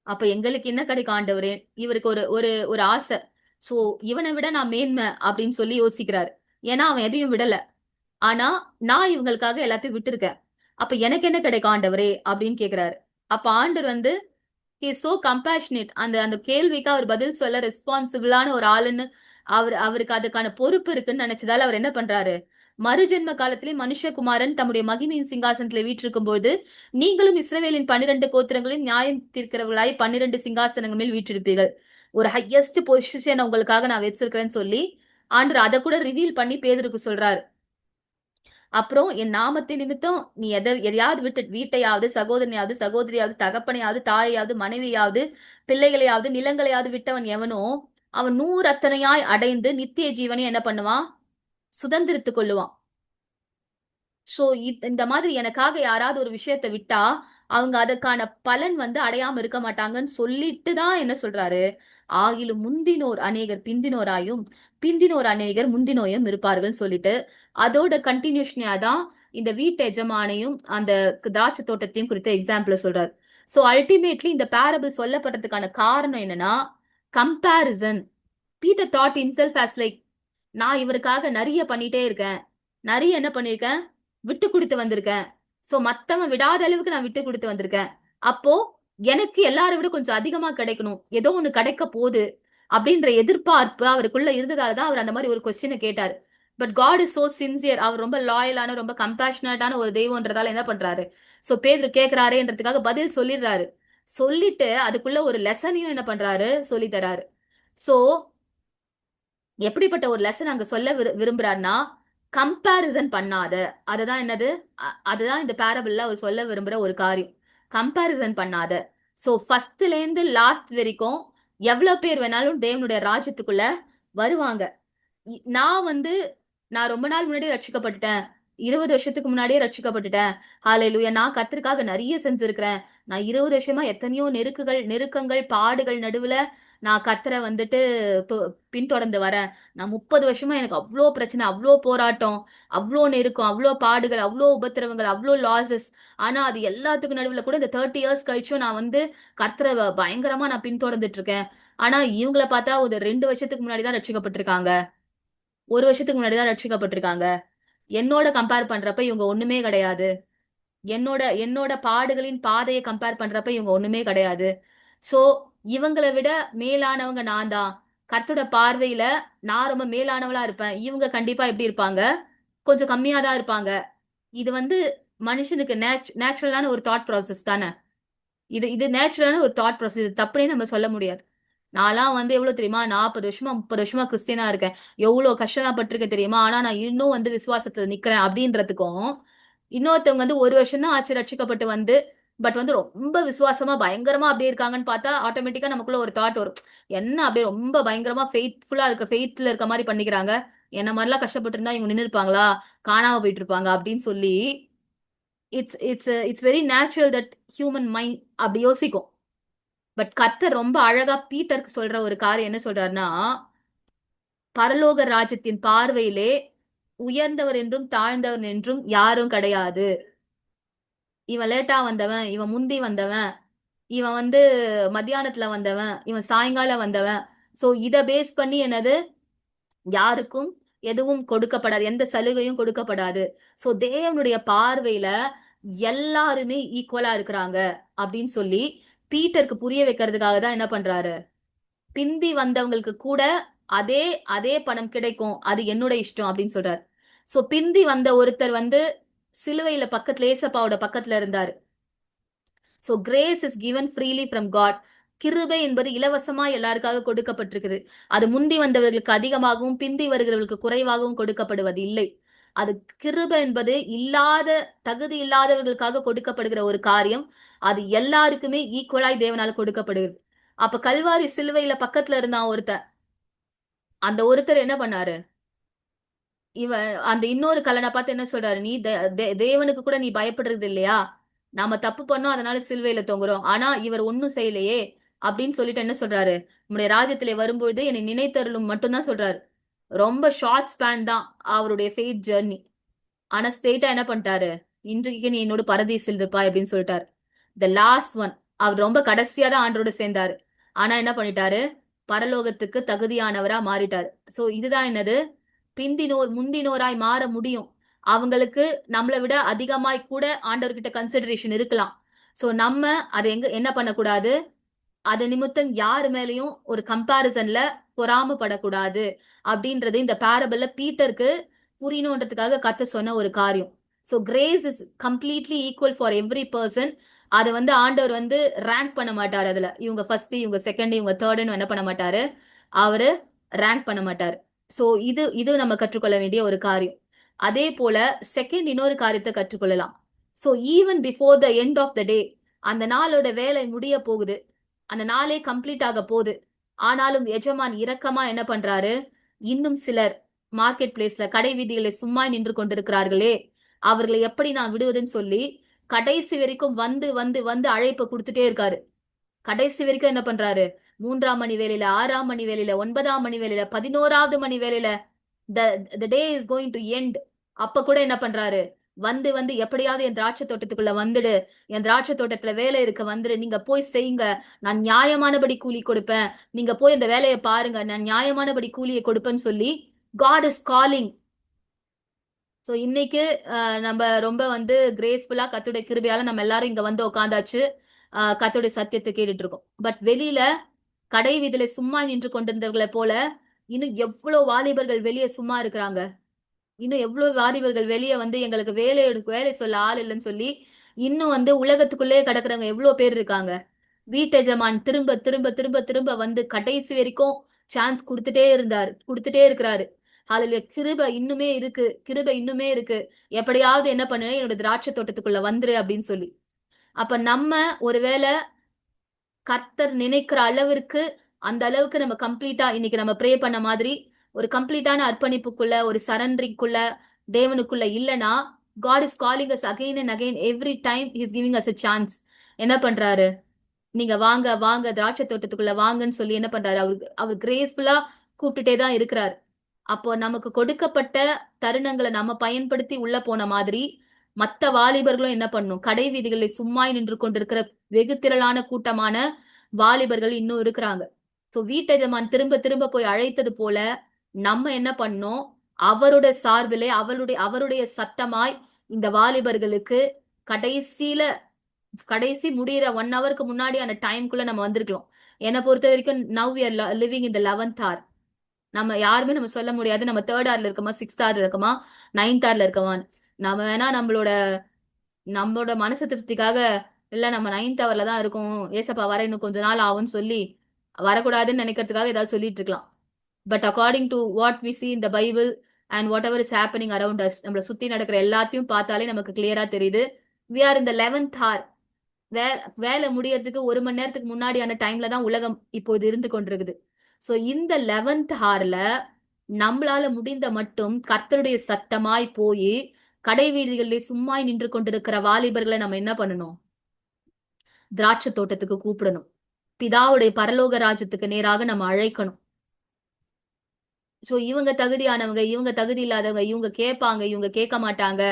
அப்ப எங்களுக்கு என்ன கிடைக்கும் ஆண்டவரே? இவருக்கு ஒரு ஒரு ஒரு ஆசை. சோ இவனை விட நான் மேன்மை அப்படின்னு சொல்லி யோசிக்கிறாரு. ஏன்னா அவன் எதையும் விடல. ஆனா நான் இவங்களுக்காக எல்லாத்தையும் விட்டுருக்கேன். அப்ப எனக்கு என்ன கிடைக்கும் ஆண்டவரே அப்படின்னு கேக்குறாரு. அப்ப ஆண்டவர் வந்து ஹி இஸ் சோ கம்பேஷனேட். அந்த அந்த கேள்விக்கு அவர் பதில் சொல்ல ரெஸ்பான்சிபிளான ஒரு ஆளுன்னு அவருக்கு அதுக்கான பொறுப்பு இருக்குன்னு நினைச்சதால அவர் என்ன பண்றாரு, மறுஜென்ம காலத்திலே மனுஷகுமாரன் தம்முடைய மகிமையின் சிங்காசனத்திலே வீற்றிருக்கும் போது நீங்களும் இஸ்ரவேலின் 12 கோத்திரங்களின் நியாயம் தீர்க்கிறவர்களாய் 12 சிங்காசனங்கள் மேல் வீற்றிருப்பீர்கள், ஒரு ஹையஸ்ட் பொசிஷன் உங்களுக்காக நான் வச்சிருக்கிறேன்னு சொல்லி ஆண்டவர் அதை கூட ரிவீல் பண்ணி பேதுருக்கு சொல்றாரு. அப்புறம் என் நாமத்தை நிமித்தம் நீ எதையாவது விட்டு, வீட்டையாவது சகோதரனையாவது சகோதரியாவது தகப்பனையாவது தாயையாவது மனைவியாவது பிள்ளைகளையாவது நிலங்களையாவது விட்டவன் எவனோ அவன் 100 அத்தனையாய் அடைந்து நித்திய ஜீவனை என்ன பண்ணுவான், சுதந்திரித்துக் கொள்ளுவான். சோ இந்த மாதிரி எனக்காக யாராவது ஒரு விஷயத்தை விட்டா அவங்க அதுக்கான பலன் வந்து அடையாம இருக்க மாட்டாங்கன்னு சொல்லிட்டு தான் என்ன சொல்றாரு, ஆகிலும் முந்தினோர் அநேகர் பிந்தினோராயும் பிந்தினோர் அநேகர் முந்தினோயும் இருப்பார்கள் சொல்லிட்டு அதோட கண்டினியூஷனா தான் இந்த வீட்டு எஜமானையும் அந்த திராட்சை தோட்டத்தையும் குறித்த எக்ஸாம்பிள் சொல்றாரு. சோ அல்டிமேட்லி இந்த பேரபிள் சொல்லப்படுறதுக்கான காரணம் என்னன்னா, comparison. Peter thought himself as like, நான் இவருக்காக நிறைய பண்ணிட்டே இருக்கேன், நிறைய என்ன பண்ணிருக்கேன், விட்டு கொடுத்து வந்திருக்கேன். சோ மத்தவன் விடாத அளவுக்கு நான் விட்டு கொடுத்து வந்திருக்கேன். அப்போ எனக்கு எல்லாரை விட கொஞ்சம் அதிகமா கிடைக்கணும், ஏதோ ஒண்ணு கிடைக்க போகுது அப்படின்ற எதிர்பார்ப்பு அவருக்குள்ள இருந்ததால தான் அவர் அந்த மாதிரி ஒரு கொஸ்டினை கேட்டாரு. But God is so sincere. அவர் ரொம்ப லாயலான ரொம்ப கம்பேஷனேட்டான ஒரு தெய்வம்ன்றதால என்ன பண்றாரு, சோ பேதுரு கேக்குறாருன்றதுக்காக பதில் சொல்லிடுறாரு. சொல்லிட்டு அதுக்குள்ள ஒரு லெசனையும் என்ன பண்றாரு, சொல்லி தராரு. சோ எப்படிப்பட்ட ஒரு லெசன் அங்க சொல்ல விரும்புறாருன்னா, கம்பேரிசன் பண்ணாத. அதுதான் என்னது, அதுதான் இந்த பேரபிள்ல அவர் சொல்ல விரும்புற ஒரு காரியம். கம்பேரிசன் பண்ணாத. சோ ஃபர்ஸ்ட்ல இருந்து லாஸ்ட் வரைக்கும் எவ்வளவு பேர் வேணாலும் தேவனுடைய ராஜ்யத்துக்குள்ள வருவாங்க. நான் வந்து நான் ரொம்ப நாள் முன்னாடியே ரட்சிக்கப்பட்டுட்டேன், 20 வருஷத்துக்கு முன்னாடியே ரட்சிக்கப்பட்டுட்டேன், ஹalleluya, நான் கர்த்தருக்காக நிறைய செஞ்சிருக்கிறேன், நான் 20 வருஷமா எத்தனையோ நெருக்கங்கள் பாடுகள் நடுவுல நான் கர்த்தரை வந்துட்டு பின்தொடர்ந்து வரேன், நான் 30 வருஷமா எனக்கு அவ்வளோ பிரச்சனை, அவ்வளோ போராட்டம், அவ்வளோ நெருக்கம், அவ்வளோ பாடுகள், அவ்வளோ உபத்திரவங்கள், அவ்வளோ லாசஸ். ஆனா அது எல்லாத்துக்கும் நடுவுல கூட இந்த 30 இயர்ஸ் கழிச்சும் நான் வந்து கர்த்தரை பயங்கரமா நான் பின்தொடர்ந்துட்டு இருக்கேன். ஆனா இவங்கள பார்த்தா ஒரு 2 வருஷத்துக்கு முன்னாடி தான் ரட்சிக்கப்பட்டிருக்காங்க, 1 வருஷத்துக்கு முன்னாடி தான் ரட்சிக்கப்பட்டிருக்காங்க. என்னோட கம்பேர் பண்றப்ப இவங்க ஒண்ணுமே கிடையாது. என்னோட என்னோட பாடுகளின் பாதையை கம்பேர் பண்றப்ப இவங்க ஒண்ணுமே கிடையாது. சோ இவங்களை விட மேலானவங்க நான் தான். கர்த்தரோட பார்வையில நான் ரொம்ப மேலானவளா இருப்பேன், இவங்க கண்டிப்பா எப்படி இருப்பாங்க, கொஞ்சம் கம்மியா தான் இருப்பாங்க. இது வந்து மனுஷனுக்கு நேச்சுரலான ஒரு தாட் ப்ராசஸ் தானே. இது இது நேச்சுரலான ஒரு தாட் ப்ராசஸ், இது தப்புனே நம்ம சொல்ல முடியாது. நான்லாம் வந்து எவ்வளவு தெரியுமா, 40 வருஷமா 30 வருஷமா கிறிஸ்டியனா இருக்கேன், எவ்வளவு கஷ்டம் பட்டிருக்கேன் தெரியுமா, ஆனா நான் இன்னும் வந்து விசுவாசத்துல நிக்கிறேன் அப்படின்றதுக்கும், இன்னொருத்தவங்க வந்து 1 வருஷம் தான் ஆச்சு ரட்சிக்கப்பட்டு வந்து பட் வந்து ரொம்ப விசுவாசமா பயங்கரமா அப்படியே இருக்காங்கன்னு பார்த்தா ஆட்டோமேட்டிக்கா நமக்குள்ள ஒரு தாட் வரும், என்ன அப்படியே ரொம்ப பயங்கரமா ஃபெய்த்ஃபுல்லா இருக்க ஃபெய்த்ல இருக்க மாதிரி பண்ணிக்கிறாங்க, என்ன மாதிரிலாம் கஷ்டப்பட்டு இருந்தா இவங்க நின்று இருப்பாங்களா, காணாம போயிட்டு இருப்பாங்க அப்படின்னு சொல்லி it's very natural that human mind அப்படி யோசிக்கும். பட் கர்த்தர் ரொம்ப அழகா பீட்டருக்கு சொல்ற ஒரு காரியம் என்ன சொல்றாருன்னா, பரலோக ராஜ்யத்தின் பார்வையிலே உயர்ந்தவர் என்றும் தாழ்ந்தவர் என்றும் யாரும் கிடையாது. இவன் லேட்டா வந்தவன், இவன் முந்தி வந்தவன், இவன் வந்து மத்தியானத்துல வந்தவன், இவன் சாயங்காலம் வந்தவன். சோ இத பேஸ் பண்ணி என்னது, யாருக்கும் எதுவும் கொடுக்கப்படாது, எந்த சலுகையும் கொடுக்கப்படாது. சோ தேவனுடைய பார்வையில எல்லாருமே ஈக்குவலா இருக்கிறாங்க அப்படின்னு சொல்லி பீட்டருக்கு புரிய வைக்கிறதுக்காக தான் என்ன பண்றாரு, பிந்தி வந்தவங்களுக்கு கூட அதே அதே பணம் கிடைக்கும், அது என்னோட இஷ்டம் அப்படின்னு சொல்றாரு. சோ பிந்தி வந்த ஒருத்தர் வந்து சிலுவையில பக்கத்துல ஏசப்பாவோட பக்கத்துல இருந்தாரு. So grace is given freely from God. கிருபை என்பது இலவசமா எல்லாருக்காக கொடுக்கப்பட்டிருக்குது. அது முந்தி வந்தவர்களுக்கு அதிகமாகவும் பிந்தி வருகிறவர்களுக்கு குறைவாகவும் கொடுக்கப்படுவது இல்லை. அது கிருபை என்பது தகுதி இல்லாதவர்களுக்காக கொடுக்கப்படுகிற ஒரு காரியம். அது எல்லாருக்குமே ஈக்குவலாய் தேவனால கொடுக்கப்படுகிறது. அப்ப கல்வாரி சிலுவையில பக்கத்துல இருந்தான் ஒருத்தர். அந்த ஒருத்தர் என்ன பண்ணாரு, அந்த இன்னொரு கல்லனை பார்த்து என்ன சொல்றாரு, நீ தேவனுக்கு கூட நீ பயப்படுறது இல்லையா, நாம தப்பு பண்ணோம் அதனால சிலுவையில தொங்குறோம், ஆனா இவர் ஒன்னும் செய்யலையே அப்படின்னு சொல்லிட்டு என்ன சொல்றாரு, நம்முடைய ராஜ்யத்திலே வரும்பொழுது என்னை நினைத்தருளும் மட்டும்தான் சொல்றாரு. ரொம்ப ஷார்ட் ஸ்பேன் தான் அவருடைய ஃபெய்த் ஜெர்னி. ஆனா ஸ்ட்ரெயிட்டா என்ன பண்ணிட்டாரு, இன்றைக்கு நீ என்னோட பரதீசில் இருப்பாய் அப்படின்னு சொல்லிட்டாரு. The last one. அவர் ரொம்ப கடைசியா தான் ஆண்டரோட சேர்ந்தாரு. ஆனா என்ன பண்ணிட்டாரு, பரலோகத்துக்கு தகுதியானவரா மாறிட்டாரு. சோ இதுதான் என்னது, பிந்தினோர் முந்தினோராய் மாற முடியும். அவங்களுக்கு நம்மளை விட அதிகமாய் கூட ஆண்டவர்கிட்ட கன்சிடரேஷன் இருக்கலாம். சோ நம்ம அதை என்ன பண்ணக்கூடாது, அது நிமித்தம் யாரு மேலயும் ஒரு கம்பாரிசன்ல பொறாமப்படக்கூடாது அப்படின்றது இந்த பேரபிள்ல பீட்டருக்கு புரியணுன்றதுக்காக கத்த சொன்ன ஒரு காரியம். So grace is completely equal for every person. அதை வந்து ஆண்டவர் வந்து ரேங்க் பண்ண மாட்டாரு. அதுல இவங்க ஃபர்ஸ்ட், இவங்க செகண்ட், இவங்க தேர்ட்னு என்ன பண்ண மாட்டாரு, அவரு ரேங்க் பண்ண மாட்டாரு. ஸோ இது இது நம்ம கற்றுக்கொள்ள வேண்டிய ஒரு காரியம். அதே போல செகண்ட் இன்னொரு காரியத்தை கற்றுக்கொள்ளலாம். So even before the end of the day, அந்த நாளோட வேலை முடிய போகுது, அந்த நாளே கம்ப்ளீட் ஆக போகுது. ஆனாலும் எஜமான் இரக்கமா என்ன பண்றாரு, இன்னும் சிலர் மார்க்கெட் பிளேஸ்ல கடை வீதிகளை சும்மா நின்று கொண்டிருக்கிறார்களே, அவர்களை எப்படி நான் விடுவதுன்னு சொல்லி கடைசி வரைக்கும் வந்து வந்து வந்து அழைப்பு கொடுத்துட்டே இருக்காரு. கடைசி வரைக்கும் என்ன பண்றாரு, 3ஆம் மணி வேலையில, 6ஆம் மணி வேலையில, 9ஆம் மணி வேலையில, 11வது மணி வேலையில, the day is going to end. அப்ப கூட என்ன பண்றாரு, வந்து வந்து எப்படியாவது என் திராட்சை தோட்டத்துக்குள்ள வந்துடு, என் திராட்சை தோட்டத்துல வேலை இருக்க வந்துடு, நீங்க போய் செய்யுங்க, நான் நியாயமானபடி கூலி கொடுப்பேன், நீங்க போய் இந்த வேலையை பாருங்க, நான் நியாயமானபடி கூலியை கொடுப்பேன்னு சொல்லி காட் இஸ் காலிங். ஸோ இன்னைக்கு நம்ம ரொம்ப வந்து கிரேஸ்ஃபுல்லா கத்துடைய கிருபையால நம்ம எல்லாரும் இங்க வந்து உட்காந்தாச்சு, கத்துடைய சத்தியத்தை கேட்டுட்டு இருக்கோம். பட் வெளியில கடை வீதியில சும்மா நின்று கொண்டிருந்தவர்களை போல இன்னும் எவ்வளவு வாலிபர்கள் வெளியே சும்மா இருக்கிறாங்க. இன்னும் எவ்வளவு வாலிபர்கள் வெளியே வந்து எங்களுக்கு வேலை சொல்ல ஆள் இல்லைன்னு சொல்லி இன்னும் வந்து உலகத்துக்குள்ளே கிடக்குறவங்க எவ்வளவு பேர் இருக்காங்க. வீட்டெஜமான் திரும்ப திரும்ப திரும்ப திரும்ப வந்து கடைசி வரைக்கும் சான்ஸ் கொடுத்துட்டே இருக்கிறாரு. அதுல கிருபை இன்னுமே இருக்கு, கிருபை இன்னுமே இருக்கு, எப்படியாவது என்ன பண்ணு, என்னோட திராட்சை தோட்டத்துக்குள்ள வந்துரு அப்படின்னு சொல்லி. அப்ப நம்ம ஒருவேளை கர்த்தர் நினைக்கிற அளவிற்கு, அந்த அளவுக்கு நம்ம கம்ப்ளீட்டா இன்னைக்கு நம்ம ப்ரே பண்ண மாதிரி ஒரு கம்ப்ளீட்டான அர்ப்பணிப்புக்குள்ள, ஒரு சரண்டரிங்குள்ள, தேவனுக்குள்ள இல்லனா, God is calling us again and again, every time he is giving us a chance. என்ன பண்றாரு, நீங்க வாங்க வாங்க திராட்சை தோட்டத்துக்குள்ள வாங்கன்னு சொல்லி என்ன பண்றாரு, அவர் கிரேஸ்ஃபுல்லா கூப்பிட்டுட்டே தான் இருக்கிறார். அப்போ நமக்கு கொடுக்கப்பட்ட தருணங்களை நம்ம பயன்படுத்தி உள்ள போன மாதிரி மத்த வாலிபர்களும் என்ன பண்ணும், கடை வீதிகளில் சும்மாய் நின்று கொண்டிருக்கிற வெகு திரளான கூட்டமான வாலிபர்கள் இன்னும் இருக்கிறாங்க. சோ வீட்டெஜமான் திரும்ப திரும்ப போய் அழைத்தது போல நம்ம என்ன பண்ணோம், அவரோட சார்பிலே அவருடைய சத்தமாய் இந்த வாலிபர்களுக்கு கடைசி முடியிற 1 ஹவருக்கு முன்னாடியான டைம்குள்ள நம்ம வந்திருக்கலாம். என்னை பொறுத்த வரைக்கும் now we are living in the 11th hour. நம்ம யாருமே நம்ம சொல்ல முடியாது நம்ம 3rd hourல இருக்கோமா, 6th hourல இருக்கோமா, 9th hourல இருக்கோமான்னு. நம்ம வேணா நம்மளோட நம்மளோட மனசு திருப்திக்காக இல்ல நம்ம 9th hourல தான் இருக்கும், ஏசப்பா வர இன்னும் கொஞ்ச நாள் ஆகும்னு சொல்லி வரக்கூடாதுன்னு நினைக்கிறதுக்காக ஏதாவது சொல்லிட்டு இருக்கலாம். But according to what we see in the Bible and whatever is happening around us, நம்மளை சுத்தி நடக்கிற எல்லாத்தையும் பார்த்தாலே நமக்கு கிளியரா தெரியுது, we are in the 11th hour. வேலை முடியறதுக்கு 1 மணி நேரத்துக்கு முன்னாடியான டைம்ல தான் உலகம் இப்போது இருந்து கொண்டிருக்குது. சோ இந்த 11th hourல நம்மளால முடிந்த மட்டும் கர்த்தருடைய சத்தமாய் போய் கடை வீதிகளில் சும்மாய் நின்று கொண்டிருக்கிற வாலிபர்களை நம்ம என்ன பண்ணணும், திராட்சை தோட்டத்துக்கு கூப்பிடணும், பிதாவுடைய பரலோக ராஜ்யத்துக்கு நேராக நம்ம அழைக்கணும். சோ இவங்க தகுதியானவங்க, இவங்க தகுதி இல்லாதவங்க, இவங்க கேட்பாங்க, இவங்க கேட்க மாட்டாங்க,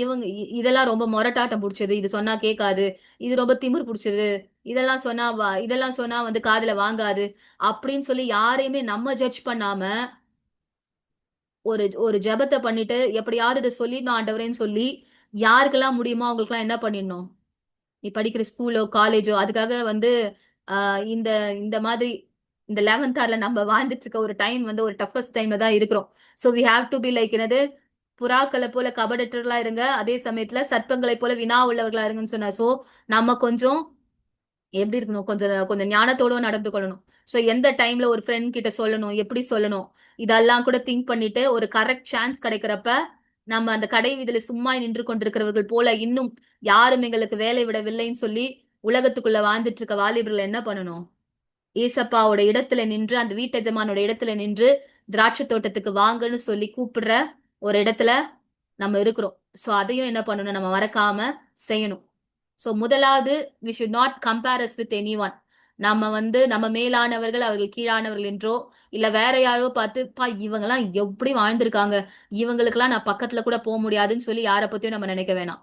இவங்க இதெல்லாம் ரொம்ப மொரட்டாட்டம் பிடிச்சது, இது சொன்னா கேட்காது, இது ரொம்ப திமிர் பிடிச்சது, இதெல்லாம் சொன்னா வந்து காதுல வாங்காது அப்படின்னு சொல்லி யாரையுமே நம்ம ஜட்ஜ் பண்ணாம ஒரு ஒரு ஜெபத்தை பண்ணிட்டு எப்படியாவது இதை சொல்லிடணும் ஆண்டவரேன்னு சொல்லி யாருக்கெல்லாம் முடியுமோ அவங்களுக்கெல்லாம் என்ன பண்ணிடணும். நீ படிக்கிற ஸ்கூலோ காலேஜோ அதுக்காக வந்து இந்த இந்த மாதிரி இந்த 11th ஹார்ல நம்ம வாழ்ந்துட்டு இருக்க ஒரு டைம் வந்து ஒரு டஃபஸ்ட் டைம்ல தான் இருக்கிறோம். So we have to be like என்னது, புறாக்களை போல கபடற்றலா இருங்க, அதே சமயத்துல சர்ப்பங்களை போல வினா உள்ளவர்களா இருங்கன்னு சொன்னா. ஸோ நம்ம கொஞ்சம் எப்படி இருக்கணும், கொஞ்சம் கொஞ்சம் ஞானத்தோட நடந்து கொள்ளணும். ஸோ எந்த டைம்ல ஒரு ஃப்ரெண்ட் கிட்ட சொல்லணும், எப்படி சொல்லணும், இதெல்லாம் கூட திங்க் பண்ணிட்டு ஒரு கரெக்ட் சான்ஸ் கிடைக்கிறப்ப நம்ம அந்த கடை வீதியில சும்மா நின்று கொண்டிருக்கிறவர்கள் போல இன்னும் யாரும் எங்களுக்கு வேலை விடவில்லைன்னு சொல்லி உலகத்துக்குள்ள வாழ்ந்துட்டு இருக்க வாலிபர்கள் என்ன பண்ணணும், ஏசப்பாவோட இடத்துல நின்று, அந்த வீட்டெஜமானோட இடத்துல நின்று திராட்சை தோட்டத்துக்கு வாங்கன்னு சொல்லி கூப்பிடுற ஒரு இடத்துல நம்ம இருக்கிறோம். ஸோ அதையும் என்ன பண்ணணும், நம்ம மறக்காம செய்யணும். ஸோ முதலாவது, we should not compare us with any one. நம்ம வந்து நம்ம மேலானவர்கள் அவர்கள் கீழானவர்கள் என்றோ இல்ல வேற யாரோ பார்த்து பா இவங்கெல்லாம் எப்படி வாழ்ந்திருக்காங்க, இவங்களுக்கெல்லாம் நான் பக்கத்துல கூட போக முடியாதுன்னு சொல்லி யாரை பத்தியும் நம்ம நினைக்க வேணாம்.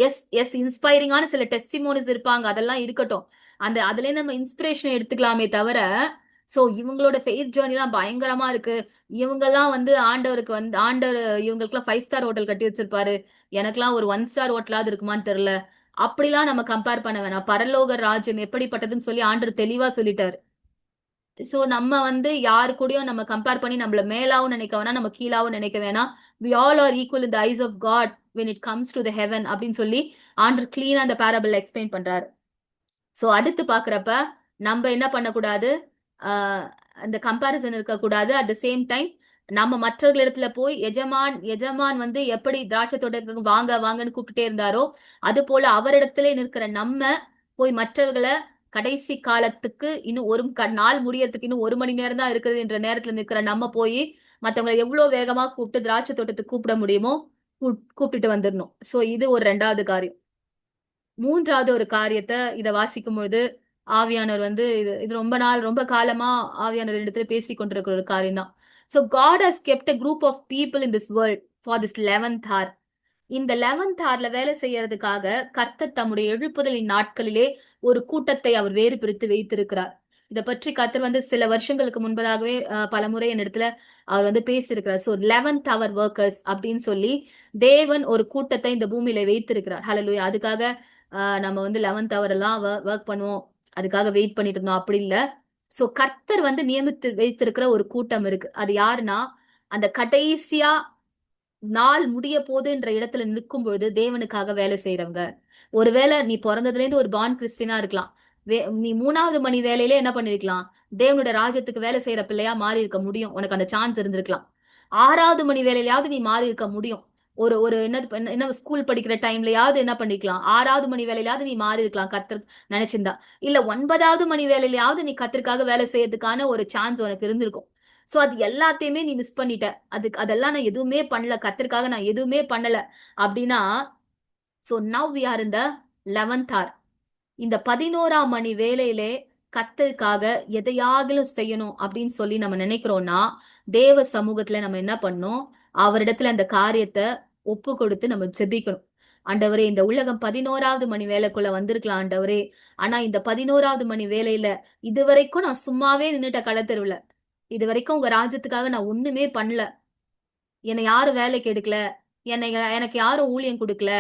எஸ் எஸ் இன்ஸ்பைரிங்கான சில டெஸ்டிமோனிஸ் இருப்பாங்க, அதெல்லாம் இருக்கட்டும். அதுல நம்ம இன்ஸ்பிரேஷன் எடுத்துக்கலாமே தவிர, சோ இவங்களோட ஃபெய்த் ஜேர்னி எல்லாம் பயங்கரமா இருக்கு, இவங்கெல்லாம் வந்து ஆண்டவருக்கு வந்து ஆண்டவர் இவங்களுக்குலாம் 5 ஸ்டார் ஹோட்டல் கட்டி வச்சிருப்பாரு, எனக்கெல்லாம் ஒரு 1 ஸ்டார் ஹோட்டலாவது இருக்குமான்னு தெரியல, அப்படிலாம் நம்ம கம்பேர் பண்ண வேணாம். பரலோக ராஜ்யம் எப்படிப்பட்டதுன்னு சொல்லி ஆண்டவர் தெளிவா சொல்லிட்டாரு. சோ நம்ம வந்து யாரு கூடயும் நம்ம கம்பேர் பண்ணி நம்மள மேலாவும் நினைக்க வேணாம், நம்ம கீழாவும் நினைக்க வேணாம். we all are equal in the eyes of God when it comes to the heaven அப்படின்னு சொல்லி ஆண்டர் கிளீனா அந்த பேரபிள் எக்ஸ்பிளைன் பண்றாரு. சோ அடுத்து பாக்குறப்ப நம்ம என்ன பண்ணக்கூடாது, ஆஹ் அந்த கம்பாரிசன் இருக்கக்கூடாது. அட் த சேம் டைம் நம்ம மற்றவர்களிடத்துல போய் எஜமான் எஜமான் வந்து எப்படி திராட்சை தோட்டத்துக்கு வாங்க வாங்கன்னு கூப்பிட்டுட்டே இருந்தாரோ அது போல அவரிடத்துல நிற்கிற நம்ம போய் மற்றவர்களை கடைசி காலத்துக்கு இன்னும் ஒரு நாள் முடியறதுக்கு இன்னும் 1 மணி நேரம் தான் இருக்குது என்ற நேரத்துல நிற்கிற நம்ம போய் மற்றவங்களை எவ்வளவு வேகமா கூப்பிட்டு திராட்சை தோட்டத்துக்கு கூப்பிட முடியுமோ கூப்பிட்டுட்டு வந்துடணும். சோ இது ஒரு 2வது காரியம். 3வது ஒரு காரியத்தை இதை வாசிக்கும் பொழுது ஆவியானவர் வந்து இது இது ரொம்ப நாள் ரொம்ப காலமா ஆவியானவர் இடத்துல பேசி கொண்டிருக்கிற ஒரு காரியம் தான். So God has kept a group of people in this world for this 11th hour. இந்த 11th ஹார்ல வேலை செய்யறதுக்காக கர்த்தர் தம்முடைய எழுப்புதலின் நாட்களிலே ஒரு கூட்டத்தை அவர் வேறு பிரித்து வைத்திருக்கிறார். இதை பற்றி கர்த்தர் வந்து சில வருஷங்களுக்கு முன்பதாகவே பலமுறை என் இடத்துல அவர் வந்து பேசியிருக்கிறார். ஸோ 11th ஹவர் ஒர்க்கர்ஸ் அப்படின்னு சொல்லி தேவன் ஒரு கூட்டத்தை இந்த பூமியில வைத்திருக்கிறார். ஹalleluya. அதுக்காக நம்ம வந்து 11th ஹவர் எல்லாம் ஒர்க் பண்ணுவோம், அதுக்காக வெயிட் பண்ணிட்டு இருந்தோம் அப்படி இல்ல. சோ கர்த்தர் வந்து நியமித்து வைத்திருக்கிற ஒரு கூட்டம் இருக்கு. அது யாருன்னா, அந்த கடைசியா நாள் முடிய போதுன்ற இடத்துல நிற்கும் பொழுது தேவனுக்காக வேலை செய்யறவங்க. ஒருவேளை நீ பிறந்ததுல இருந்து ஒரு பான் கிறிஸ்டினா இருக்கலாம், நீ 3வது மணி வேலையிலே என்ன பண்ணிருக்கலாம், தேவனுடைய ராஜ்யத்துக்கு வேலை செய்யற பிள்ளையா மாறி இருக்க முடியும், உனக்கு அந்த சான்ஸ் இருந்திருக்கலாம். 6வது மணி வேலையிலாவது நீ மாறி இருக்க முடியும். ஒரு ஒரு என்ன ஸ்கூல் படிக்கிற டைம்லயாவது என்ன பண்ணிக்கலாம், 6வது மணி வேலையிலாவது நீ மாறி இருக்கலாம் கத்தர் நினைச்சிருந்தா. இல்ல 9வது மணி வேலையிலாவது நீ கத்திற்காக வேலை செய்யறதுக்கான ஒரு சான்ஸ் உனக்கு இருந்திருக்கும். சோ அது எல்லாத்தையுமே நீ மிஸ் பண்ணிட்ட. அதெல்லாம் நான் எதுவுமே பண்ணல, கத்திற்காக நான் எதுவுமே பண்ணல அப்படின்னா, so now we are in the 11th hour. இந்த 11ஆம் மணி வேலையிலே கர்த்தருக்காக எதையாகிலும் செய்யணும் அப்படின்னு சொல்லி நம்ம நினைக்கிறோம்னா, தேவ சமூகத்துல நம்ம என்ன பண்ணணும், அவரிடத்துல அந்த காரியத்தை ஒப்பு கொடுத்து நம்ம ஜெபிக்கணும். ஆண்டவரே, இந்த உலகம் 11வது மணி வேலைக்குள்ள வந்திருக்கலாம் ஆண்டவரே, ஆனா இந்த 11வது மணி வேலையில இதுவரைக்கும் நான் சும்மாவே நின்னுட்ட கடத்தெருவுல, இது வரைக்கும் உங்க ராஜ்யத்துக்காக நான் ஒண்ணுமே பண்ணல, என்னை யாரும் வேலைக்கு எடுக்கல, என்னை எனக்கு யாரும் ஊழியம் கொடுக்கல,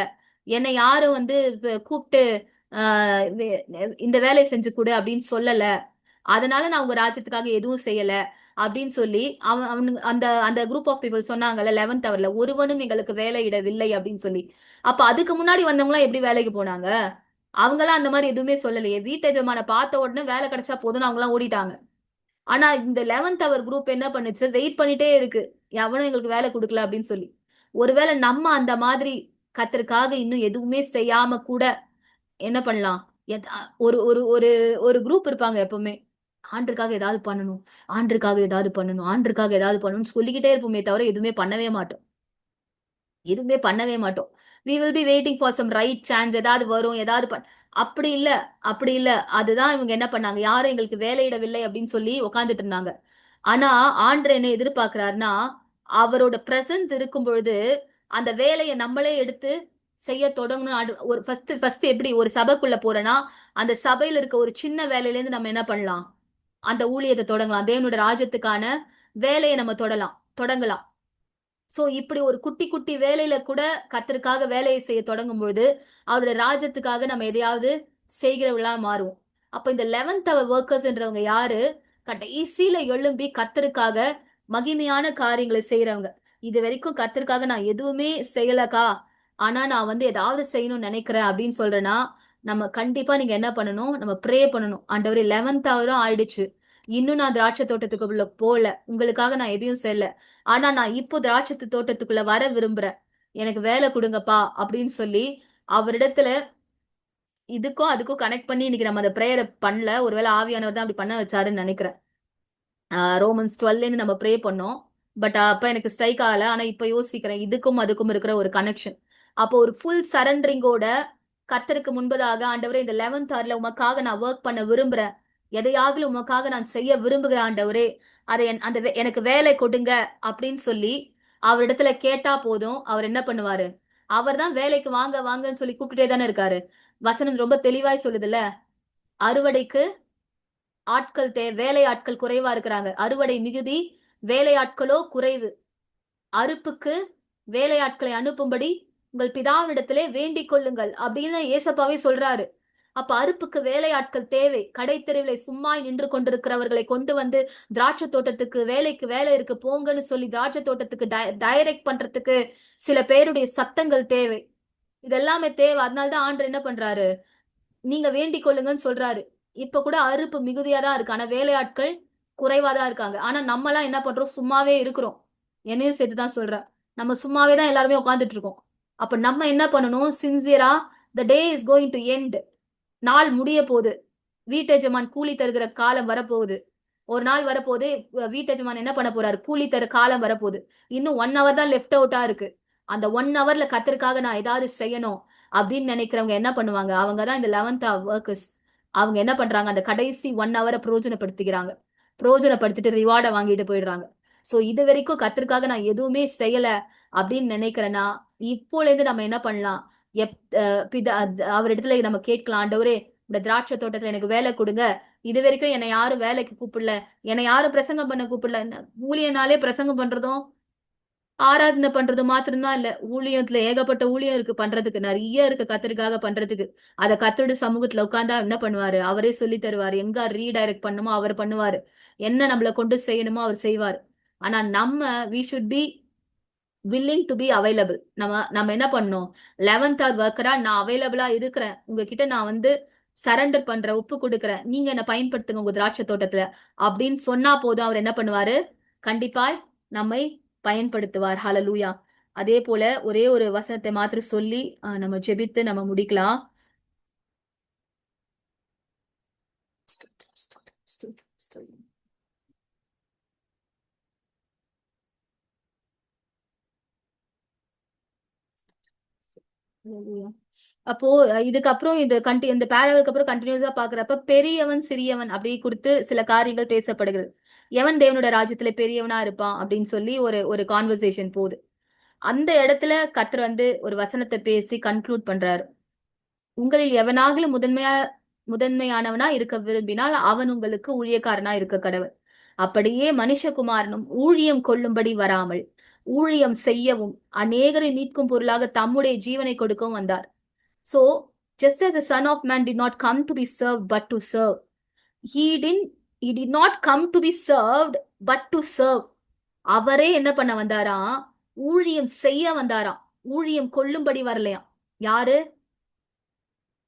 என்னை யாரும் வந்து கூப்பிட்டு இந்த வேலையை செஞ்சு கொடு அப்படின்னு சொல்லல, அதனால நான் உங்க ராஜ்யத்துக்காக எதுவும் செய்யல அப்படின்னு சொல்லி அவனுங்க அந்த அந்த குரூப் ஆஃப் பீப்புள் சொன்னாங்கல்ல 11th ஹவர்ல, ஒருவனும் எங்களுக்கு வேலையிடவில்லை அப்படின்னு சொல்லி. அப்ப அதுக்கு முன்னாடி வந்தவங்க எல்லாம் எப்படி வேலைக்கு போனாங்க? அவங்கெல்லாம் அந்த மாதிரி எதுவுமே சொல்லலையே. வீட்டெஜமான பார்த்த உடனே வேலை கிடைச்சா போதும்னு அவங்க எல்லாம் ஓடிட்டாங்க. ஆனா இந்த 11th ஹவர் குரூப் என்ன பண்ணுச்சு, வெயிட் பண்ணிட்டே இருக்கு, எவனும் எங்களுக்கு வேலை கொடுக்கல அப்படின்னு சொல்லி. ஒருவேளை நம்ம அந்த மாதிரி கத்தருக்காக இன்னும் எதுவுமே செய்யாம கூட என்ன பண்ணலாம், ஒரு ஒரு ஒரு ஒரு குரூப் இருப்பாங்க எப்பவுமே, ஆண்டருக்காக ஏதாவது பண்ணணும், ஆண்டருக்காக ஏதாவது பண்ணணும், ஆண்டருக்காக ஏதாவது பண்ணணும்னு சொல்லிக்கிட்டே இருப்போமே தவிர எதுவுமே பண்ணவே மாட்டோம். எதுவுமே பண்ணவே மாட்டோம். We will be waiting for some right chance, ஏதாவது வரும் ஏதாவது அப்படி இல்ல, அப்படி இல்ல. அதுதான் இவங்க என்ன பண்ணாங்க, யாரும் எங்களுக்கு வேலையிடவில்லை அப்படின்னு சொல்லி உட்காந்துட்டு இருந்தாங்க. ஆனா ஆண்டர் என்ன எதிர்பார்க்கிறாருன்னா, அவரோட பிரசன்ஸ் இருக்கும் பொழுது அந்த வேலையை நம்மளே எடுத்து செய்ய தொடங்கணும். ஒரு ஃபர்ஸ்ட் எப்படி ஒரு சபைக்குள்ள போறேன்னா, அந்த சபையில இருக்க ஒரு சின்ன வேலையில இருந்து நம்ம என்ன பண்ணலாம், அந்த ஊழியத்தை தொடங்கலாம், தேவனோட ராஜ்யத்துக்கான வேலையை நம்ம தொடலாம். தொடங்கலாம். சோ இப்படி ஒரு குட்டி குட்டி வேலையில கூட கர்த்தருக்காக வேலையை செய்ய தொடங்கும் பொழுது அவருடைய ராஜ்யத்துக்காக நம்ம எதையாவது செய்கிறவர்களா மாறுவோம். அப்ப இந்த 11th hour ஒர்க்கர்ஸ்ன்றவங்க யாரு? கடைசியில எழும்பி கர்த்தருக்காக மகிமையான காரியங்களை செய்யறவங்க. இது வரைக்கும் கர்த்தருக்காக நான் எதுவுமே செய்யலக்கா, ஆனா நான் வந்து ஏதாவது செய்யணும்னு நினைக்கிறேன் அப்படின்னு சொல்றேன்னா, நம்ம கண்டிப்பா நீங்க என்ன பண்ணணும்? நம்ம ப்ரே பண்ணணும். ஆண்டவரே 11th ஹவரும் ஆயிடுச்சு, இன்னும் நான் திராட்சை தோட்டத்துக்குள்ள போல, உங்களுக்காக நான் எதையும் செய்யல, ஆனா நான் இப்போ திராட்சை தோட்டத்துக்குள்ள வர விரும்புறேன், எனக்கு வேலை கொடுங்கப்பா அப்படின்னு சொல்லி அவரிடத்துல இதுக்கும் அதுக்கும் கனெக்ட் பண்ணி இன்னைக்கு நம்ம அந்த ப்ரேயரை பண்ணல. ஒருவேளை ஆவியானவர் தான் அப்படி பண்ண வச்சாருன்னு நினைக்கிறேன். ரோமன்ஸ் 12 நம்ம ப்ரே பண்ணோம். பட் அப்ப எனக்கு ஸ்ட்ரைக் ஆகல. ஆனா இப்ப யோசிக்கிறேன் இதுக்கும் அதுக்கும் இருக்கிற ஒரு கனெக்ஷன். அப்போ ஒரு ஃபுல் சரண்டரிங்கோட கர்த்தருக்கு முன்பதாக, ஆண்டவரே இந்த 11th ஹவர்ல உமக்காக நான் ஒர்க் பண்ண விரும்புறேன், எதையாவது உமக்காக நான் செய்ய விரும்புகிறேன் ஆண்டவரே, அதை அந்த எனக்கு வேலை கொடுங்க அப்படின்னு சொல்லி அவரிடத்துல கேட்டா போதும். அவர் என்ன பண்ணுவாரு? அவர் தான் வேலைக்கு வாங்க வாங்கன்னு சொல்லி கூப்பிட்டுட்டே தானே இருக்காரு. வசனம் ரொம்ப தெளிவாய் சொல்லுதுல்ல, அறுவடைக்கு ஆட்கள் வேலை ஆட்கள் குறைவா இருக்கிறாங்க, அறுவடை மிகுதி வேலை ஆட்களோ குறைவு, அறுப்புக்கு வேலையாட்களை அனுப்பும்படி உங்கள் பிதாவிடத்திலே வேண்டிக் கொள்ளுங்கள் அப்படின்னு ஏசப்பாவே சொல்றாரு. அப்ப அறுப்புக்கு வேலையாட்கள் தேவை. கடைத்தெருவிலை சும்மாய் நின்று கொண்டிருக்கிறவர்களை கொண்டு வந்து திராட்சை தோட்டத்துக்கு வேலைக்கு வேலை இருக்கு போங்கன்னு சொல்லி திராட்சை தோட்டத்துக்கு டைரக்ட் பண்றதுக்கு சில பேருடைய சத்தங்கள் தேவை. இதெல்லாமே தேவை. அதனாலதான் ஆண்டவர் என்ன பண்றாரு? நீங்க வேண்டிக் கொள்ளுங்கன்னு சொல்றாரு. இப்ப கூட அறுப்பு மிகுதியா தான் இருக்கு, ஆனா வேலையாட்கள் குறைவா தான் இருக்காங்க. ஆனா நம்ம எல்லாம் என்ன பண்றோம்? சும்மாவே இருக்கிறோம். என்னையும் சேர்த்துதான் சொல்றேன். நம்ம சும்மாவே தான் எல்லாருமே உட்கார்ந்துட்டு இருக்கோம். அப்ப நம்ம என்ன பண்ணணும்? சின்சியரா, the day is going to end, நாள் முடிய போகுது, வீட்டெஜமான் கூலி தருகிற காலம் வரப்போகுது, ஒரு நாள் வரப்போகுது. வீட்டெஜமான் என்ன பண்ண போறாரு? கூலி தர காலம் வரப்போகுது. இன்னும் 1 hour தான் லெஃப்ட் அவுட்டா இருக்கு. அந்த 1 hourல கத்தருக்காக நான் ஏதாவது செய்யணும் அப்படின்னு நினைக்கிறவங்க என்ன பண்ணுவாங்க? அவங்க தான் இந்த 11th hour ஒர்க்கர்ஸ். அவங்க என்ன பண்றாங்க? அந்த கடைசி 1 hour பிரயோஜனப்படுத்திக்கிறாங்க. பிரயோஜனப்படுத்திட்டு ரிவார்டை வாங்கிட்டு போயிடுறாங்க. சோ இது வரைக்கும் கத்தருக்காக நான் எதுவுமே செய்யல அப்படின்னு நினைக்கிறேன்னா, இப்போல இருந்து நம்ம என்ன பண்ணலாம்? எப் பிதா அவரிடத்துல நம்ம கேட்கலாம், ஆண்டவரே இந்த திராட்சை தோட்டத்துல எனக்கு வேலை கொடுங்க, இது வரைக்கும் என்னை யாரும் வேலைக்கு கூப்பிடல, என்னை யாரும் பிரசங்கம் பண்ண கூப்பிடல. ஊழியனாலே பிரசங்கம் பண்றதும் ஆராதனை பண்றது மாத்திரம்தான் இல்ல, ஊழியத்துல ஏகப்பட்ட ஊழியம் இருக்கு பண்றதுக்கு, நிறைய இருக்கு கத்தருக்காக பண்றதுக்கு. அத கத்தருடைய சமூகத்துல உட்கார்ந்தா என்ன பண்ணுவாரு? அவரே சொல்லி தருவாரு. எங்க ரீடைரக்ட் பண்ணுமோ அவர் பண்ணுவாரு, என்ன நம்மள கொண்டு செய்யணுமோ அவர் செய்வார். ஆனா நம்ம we should be willing to be available. நம்ம நம்ம என்ன பண்ணணும்? 11th hour ஒர்க்கரா நான் அவைலபிளா இருக்கிறேன், உங்ககிட்ட நான் வந்து சரண்டர் பண்றேன், ஒப்பு கொடுக்குறேன், நீங்க என்ன பயன்படுத்துங்க உங்க திராட்சை தோட்டத்துல அப்படின்னு சொன்னா போதும். அவர் என்ன பண்ணுவாரு? கண்டிப்பாய் நம்மை பயன்படுத்துவார். ஹalleluya. அதே போல ஒரே ஒரு வசனத்தை மாத்திரம் சொல்லி நம்ம ஜெபித்து நம்ம முடிக்கலாம். Hallelujah. அப்போ இதுக்கப்புறம் இந்த பேரவலுக்கு அப்புறம் கண்டினியூஸா பாக்குறப்ப பெரியவன் சிறியவன் அப்படி குறித்து சில காரியங்கள் பேசப்படுகிறது. எவன் தேவனுடைய ராஜ்யத்துல பெரியவனா இருப்பான் அப்படின்னு சொல்லி ஒரு ஒரு கான்வர்சேஷன் போகுது. அந்த இடத்துல கர்த்தர் வந்து ஒரு வசனத்தை பேசி கன்க்ளூட் பண்றாரு. உங்களில் எவனாகிலும் முதன்மையானவனா இருக்க விரும்பினால் அவன் உங்களுக்கு ஊழியக்காரனா இருக்க கடவன். அப்படியே மனுஷகுமாரனும் ஊழியம் கொள்ளும்படி வராமல் ஊழியம் செய்யவும் அநேகரை மீட்கும் பொருளாக தம்முடைய ஜீவனை கொடுக்கவும் வந்தார். So, just as the Son of Man did not come to be served, but to serve. He did not come to be served, but to serve. அவரே என்ன பண்ண வந்தாராம்? ஊழியம் செய்ய வந்தாராம். ஊழியம் கொள்ளும்படி வரலையாம். யாரு?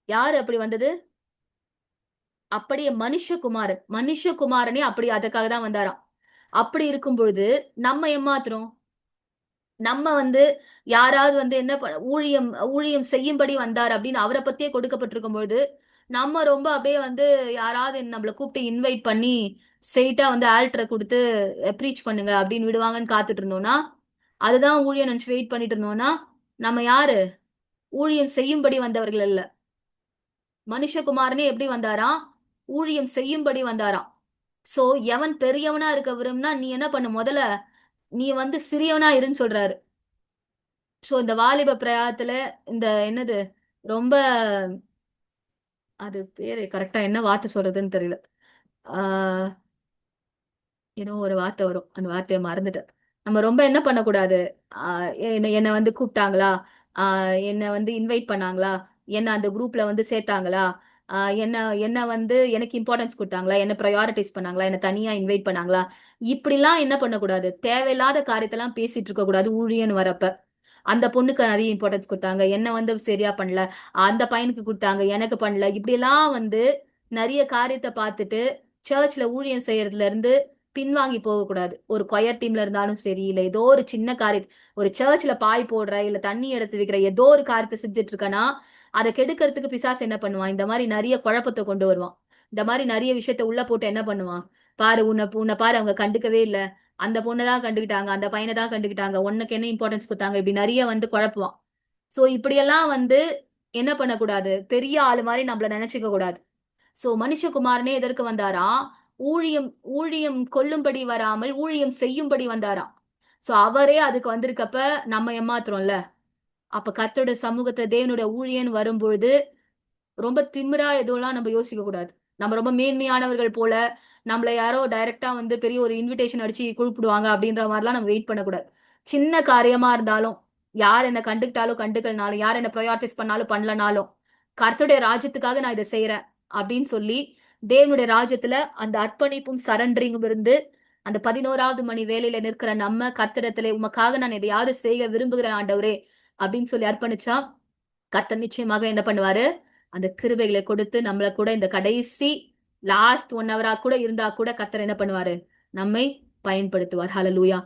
யாரு அப்படி வந்தது? அப்படியே மனுஷகுமாரன். மனுஷகுமாரனே அப்படி அதுக்காக தான் வந்தாராம். அப்படி இருக்கும் பொழுது நம்ம ஏமாத்துறோம். நம்ம வந்து யாராவது வந்து என்ன ஊழியம் ஊழியம் செய்யும்படி வந்தார் அப்படின்னு அவரை பத்தியே கொடுக்கப்பட்டிருக்கும் பொழுது நம்ம ரொம்ப அப்படியே வந்து யாராவது நம்மளை கூப்பிட்டு இன்வைட் பண்ணி ஸ்ட்ரெயிட்டா வந்து ஆல்டரை கொடுத்து ப்ரீச் பண்ணுங்க அப்படின்னு விடுவாங்கன்னு காத்துட்டு இருந்தோம்னா, அதுதான் ஊழியம் நினைச்சு வெயிட் பண்ணிட்டு இருந்தோம்னா, நம்ம யாரு? ஊழியம் செய்யும்படி வந்தவர்கள் அல்ல. மனுஷகுமாரனே எப்படி வந்தாராம்? ஊழியம் செய்யும்படி வந்தாராம். சோ எவன் பெரியவனா இருக்க விரும்புனா நீ என்ன பண்ணு? முதல்ல நீ வந்து சிறியவனா இருன்னு சொல்றாரு. சோ இந்த வாலிப பிரயாத்துல இந்த என்னது ரொம்ப, அது பேரு கரெக்டா என்ன வார்த்தை சொல்றதுன்னு தெரியல. ஆஹ் இன்னும் ஒரு வார்த்தை வரும், அந்த வார்த்தையை மறந்துட்டேன். நம்ம ரொம்ப என்ன பண்ணக்கூடாது. என்ன வந்து கூப்பிட்டாங்களா, என்ன வந்து இன்வைட் பண்ணாங்களா, என்ன அந்த குரூப்ல வந்து சேர்த்தாங்களா, என்ன என்ன வந்து எனக்கு இம்பார்ட்டன்ஸ் கொடுத்தாங்களா, என்ன ப்ரையாரிட்டிஸ் பண்ணாங்களா, என்ன தனியா இன்வைட் பண்ணாங்களா, இப்படிலாம் என்ன பண்ணக்கூடாது. தேவையில்லாத காரியத்தெல்லாம் பேசிட்டு இருக்க கூடாது ஊழியன்னு வரப்ப. அந்த பொண்ணுக்கு நிறைய இம்பார்ட்டன்ஸ் கொடுத்தாங்க, என்ன வந்து சரியா பண்ணல, அந்த பையனுக்கு கொடுத்தாங்க எனக்கு பண்ணல, இப்படியெல்லாம் வந்து நிறைய காரியத்தை பார்த்துட்டு சர்ச்ல ஊழியம் செய்யறதுல இருந்து பின்வாங்கி போகக்கூடாது. ஒரு கொயர் டீம்ல இருந்தாலும் சரி, இல்ல ஏதோ ஒரு சின்ன காரியம், ஒரு சர்ச்ல பாய் போடுற இல்ல தண்ணி எடுத்து வைக்கிற ஏதோ ஒரு காரியத்தை செஞ்சுட்டு இருக்கனா, அதை கெடுக்கிறதுக்கு பிசாசு என்ன பண்ணுவான், இந்த மாதிரி நிறைய குழப்பத்தை கொண்டு வருவான். இந்த மாதிரி நிறைய விஷயத்த உள்ள போட்டு என்ன பண்ணுவான், பாரு உன்னை உன்னை பாரு அவங்க கண்டுக்கவே இல்ல, அந்த பொண்ணை தான் கண்டுக்கிட்டாங்க, அந்த பையனை தான் கண்டுக்கிட்டாங்க, உனக்கு என்ன இம்பார்ட்டன்ஸ் கொடுத்தாங்க, இப்படி நிறைய வந்து குழப்புவான். சோ இப்படியெல்லாம் வந்து என்ன பண்ணக்கூடாது, பெரிய ஆளு மாதிரி நம்மள நினைச்சுக்க கூடாது. சோ மனுஷகுமாரனே எதற்கு வந்தாராம், ஊழியம் ஊழியம் கொல்லும்படி வராமல் ஊழியம் செய்யும்படி வந்தாராம். சோ அவரே அதுக்கு வந்திருக்கப்ப நம்ம ஏமாத்துறோம்ல. அப்ப கர்த்தருடைய சமூகத்தை தேவனுடைய ஊழியன் வரும்பொழுது ரொம்ப திமிரா எதுவும்லாம் நம்ம யோசிக்க கூடாது. நம்ம ரொம்ப மேன்மையானவர்கள் போல, நம்மள யாரோ டைரக்டா வந்து பெரிய ஒரு இன்விடேஷன் அடிச்சு கூப்பிடுவாங்க அப்படின்ற மாதிரிலாம் நம்ம வெயிட் பண்ணக்கூடாது. சின்ன காரியமா இருந்தாலும், யார் என்ன கண்டுக்கிட்டாலும் கண்டுக்கலனாலும், யார் என்ன ப்ரையாரிட்டிஸ் பண்ணாலும் பண்ணலனாலும், கர்த்தருடைய ராஜ்யத்துக்காக நான் இதை செய்யறேன் அப்படின்னு சொல்லி, தேவனுடைய ராஜ்யத்துல அந்த அர்ப்பணிப்பும் சரண்டரிங்கும் இருந்து, அந்த 11வது மணி வேலையில நிற்கிற நம்ம கர்த்தரிடத்திலே உமக்காக நான் எதையாவது செய்ய விரும்புகிறேன் ஆண்டவரே அப்படின்னு சொல்லி அர்ப்பணிச்சா, கர்த்தர் நிச்சயமாக என்ன பண்ணுவாரு, அந்த கிருபைகளை கொடுத்து நம்மள கூட இந்த கடைசி லாஸ்ட் 1 ஹவரா கூட இருந்தா கூட கர்த்தர் என்ன பண்ணுவாரு, நம்மை பயன்படுத்துவார். ஹalleluya.